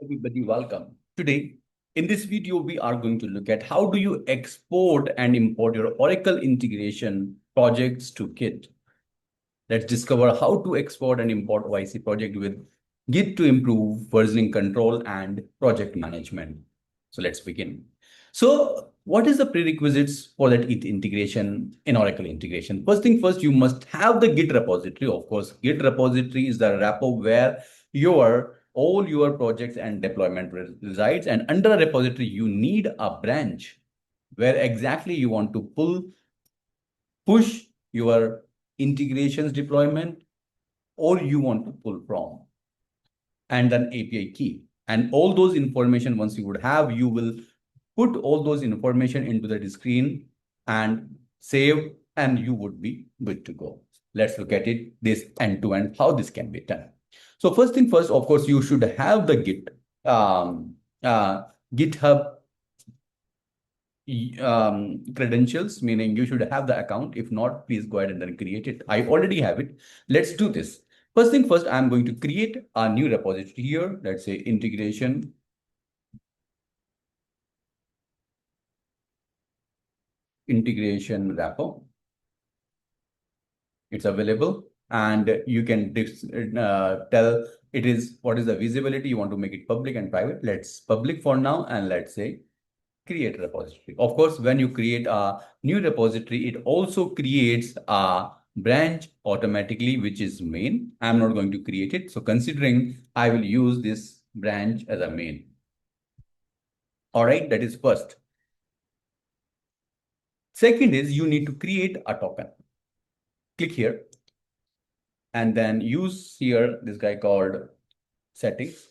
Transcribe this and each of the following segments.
Everybody, welcome. Today, in this video, we are going to look at how do you export and import your Oracle integration projects to Git. Let's discover how to export and import OIC project with Git to improve versioning control and project management. So let's begin. So what is the prerequisites for that integration in Oracle integration? First thing first, you must have the Git repository. Of course, Git repository is the repo where all your projects and deployment resides. And under a repository, you need a branch where exactly you want to push your integrations deployment, or you want to pull from, and then API key. And all those information, once you would have, you will put all those information into the screen and save, and you would be good to go. Let's look at it, this end-to-end, how this can be done. So first thing first, of course, you should have the GitHub credentials, meaning you should have the account. If not, please go ahead and then create it. I already have it. Let's do this. First thing first, I'm going to create a new repository here. Let's say integration repo. It's available, and you can tell it is what is the visibility. You want to make it public and private. Let's public for now, and let's say create repository. Of course, when you create a new repository, it also creates a branch automatically, which is main. I'm not going to create it. So considering I will use this branch as a main. All right, that is first. Second is you need to create a token. Click here and then use here this guy called settings.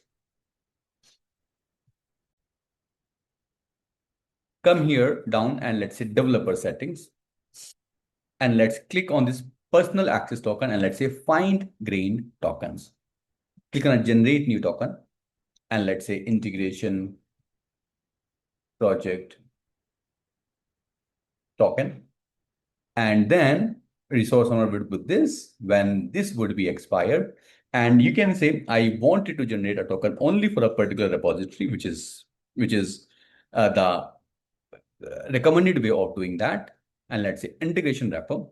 Come here down and let's say developer settings. And let's click on this personal access token and let's say find grained tokens. Click on generate new token and let's say integration project token. And then resource owner would put this when this would be expired. And you can say, I wanted to generate a token only for a particular repository, which is the recommended way of doing that. And let's say integration repo.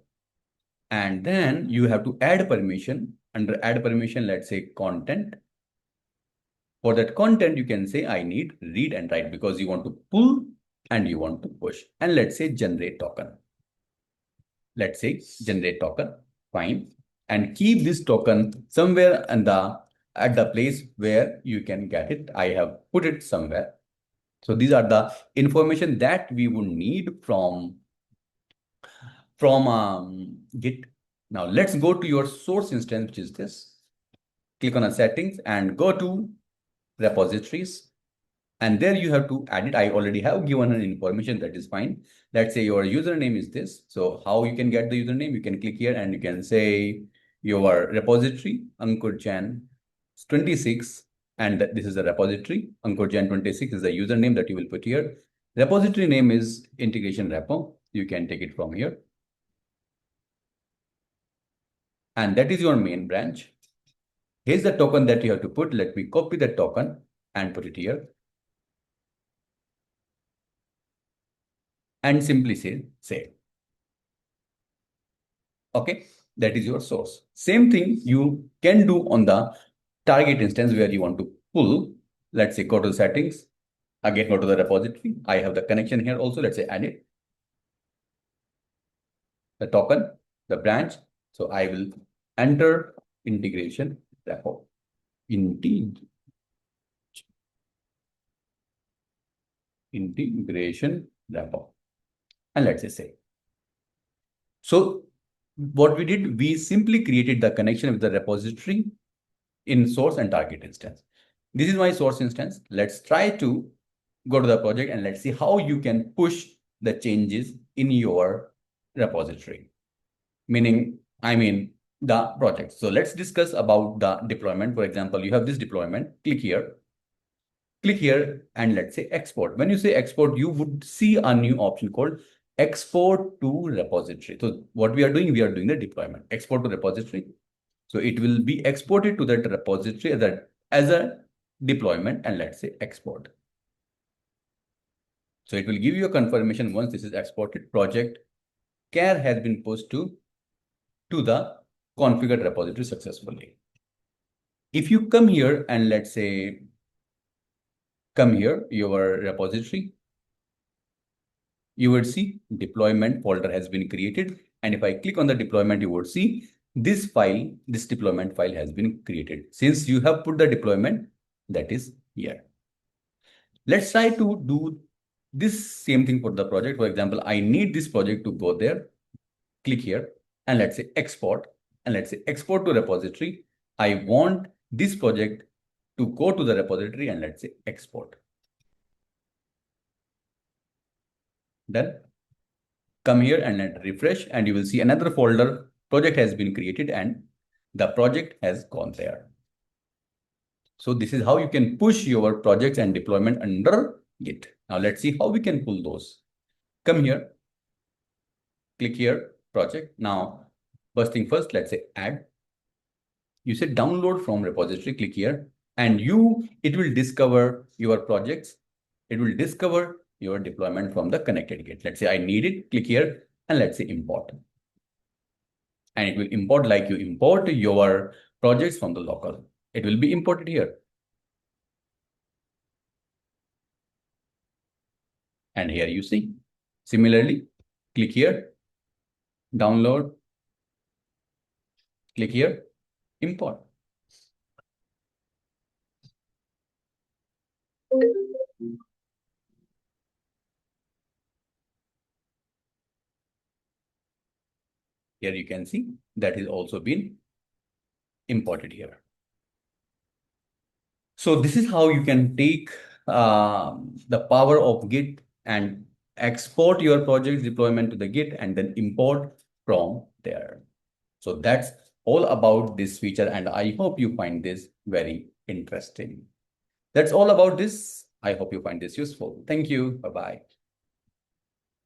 And then you have to add permission. Under add permission, let's say content. For that content, you can say, I need read and write, because you want to pull and you want to push. And let's say generate token. Let's say generate token, fine. And keep this token somewhere at the place where you can get it. I have put it somewhere. So these are the information that we would need from Git. Now let's go to your source instance, which is this. Click on a settings and go to repositories. And there you have to add it. I already have given an information, that is fine. Let's say your username is this. So how you can get the username? You can click here and you can say your repository, Ankur Jan 26. And this is the repository. Ankur Jan 26 is the username that you will put here. Repository name is integration repo. You can take it from here. And that is your main branch. Here's the token that you have to put. Let me copy the token and put it here. And simply say save. Okay, that is your source. Same thing you can do on the target instance where you want to pull. Let's say go to settings. Again, go to the repository. I have the connection here also. Let's say add it. The token, the branch. So I will enter integration repo. Integration repo. And let's say save. So what we did, we simply created the connection with the repository in source and target instance. This is my source instance. Let's try to go to the project and let's see how you can push the changes in your repository. The project. So let's discuss about the deployment. For example, you have this deployment. Click here, and let's say export. When you say export, you would see a new option called export to repository. So what we are doing the deployment, export to repository. So it will be exported to that repository as a deployment, and let's say export. So it will give you a confirmation once this is exported. Project care has been pushed to the configured repository successfully. If you come here and let's say come here, your repository, you would see deployment folder has been created. And if I click on the deployment, you would see this file, this deployment file has been created. Since you have put the deployment, that is here. Let's try to do this same thing for the project. For example, I need this project to go there. Click here and let's say export, and let's say export to repository. I want this project to go to the repository, and let's say export. Done. Come here and let refresh, and you will see another folder project has been created and the project has gone there. So this is how you can push your projects and deployment under Git. Now let's see how we can pull those. Come here, click here, project. Now, first thing first, let's say add. You say download from repository, click here, and it will discover your projects. It will discover your deployment from the connected Git. Let's say I need it, click here, and let's say import. And it will import like you import your projects from the local. It will be imported here. And here you see. Similarly, click here, download, click here, import. Here you can see that is also been imported here. So this is how you can take the power of Git and export your project deployment to the Git and then import from there. So that's all about this feature, and I hope you find this very interesting. That's all about this. I hope you find this useful. Thank you. Bye-bye.